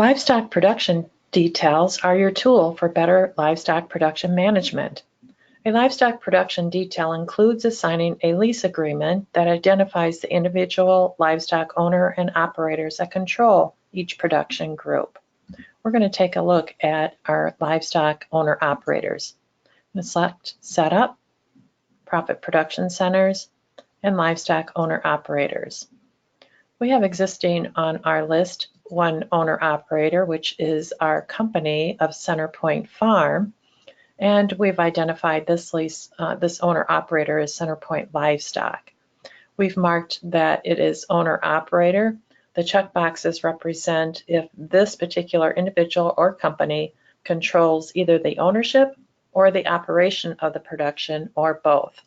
Livestock production details are your tool for better livestock production management. A livestock production detail includes assigning a lease agreement that identifies the individual livestock owner and operators that control each production group. We're going to take a look at our livestock owner operators. I'm going to select Setup, Profit Production Centers, and Livestock Owner Operators. We have existing on our list one owner operator, which is our company of CenterPoint Farm, and we've identified this owner operator as CenterPoint Livestock. We've marked that it is owner operator. The check boxes represent if this particular individual or company controls either the ownership or the operation of the production or both.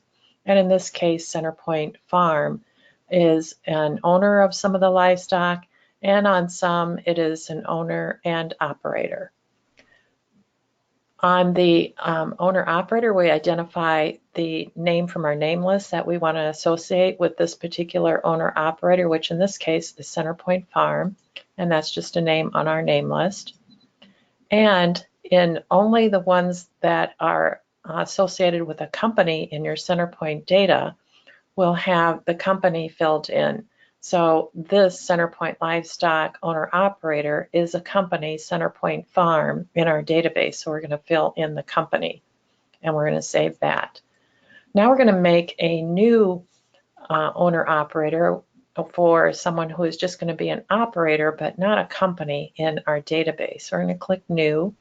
And in this case, CenterPoint Farm is an owner of some of the livestock, and on some it is an owner and operator. On the owner operator, we identify the name from our name list that we want to associate with this particular owner operator, which in this case is CenterPoint Farm, and that's just a name on our name list. And in only the ones that are associated with a company in your CenterPoint data will have the company filled in. So this CenterPoint Livestock owner operator is a company, CenterPoint Farm, in our database. So we're going to fill in the company and we're going to save that. Now we're going to make a new owner operator for someone who is just going to be an operator but not a company in our database. We're going to click New.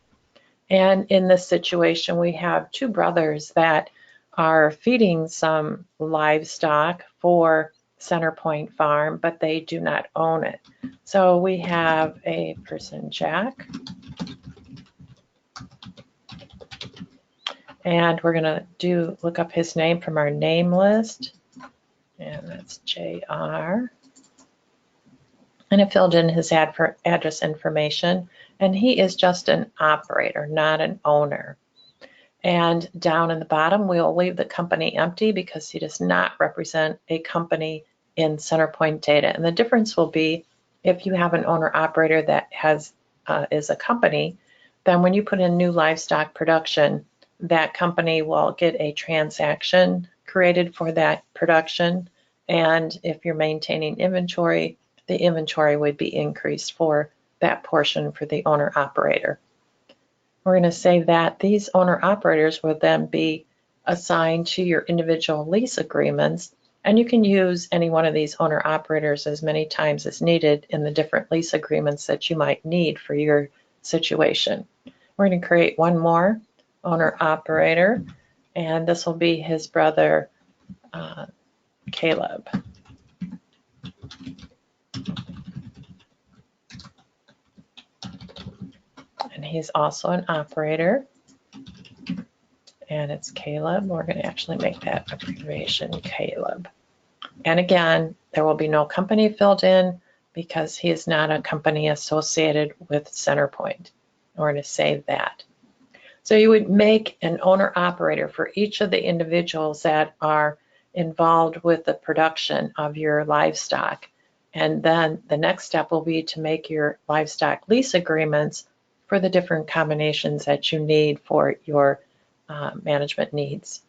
And in this situation, we have two brothers that are feeding some livestock for CenterPoint Farm, but they do not own it. So we have a person, Jack, and we're going to look up his name from our name list, and that's JR. And it filled in his address information, and he is just an operator, not an owner. And down in the bottom, we'll leave the company empty because he does not represent a company in CenterPoint data. And the difference will be if you have an owner-operator that is a company, then when you put in new livestock production, that company will get a transaction created for that production. And if you're maintaining inventory, the inventory would be increased for that portion for the owner-operator. We're going to say that these owner-operators will then be assigned to your individual lease agreements, and you can use any one of these owner-operators as many times as needed in the different lease agreements that you might need for your situation. We're going to create one more owner-operator, and this will be his brother, Caleb. And he's also an operator, and it's Caleb. We're going to actually make that abbreviation Caleb. And again, there will be no company filled in because he is not a company associated with CenterPoint. We're going to save that. So you would make an owner-operator for each of the individuals that are involved with the production of your livestock. And then the next step will be to make your livestock lease agreements for the different combinations that you need for your management needs.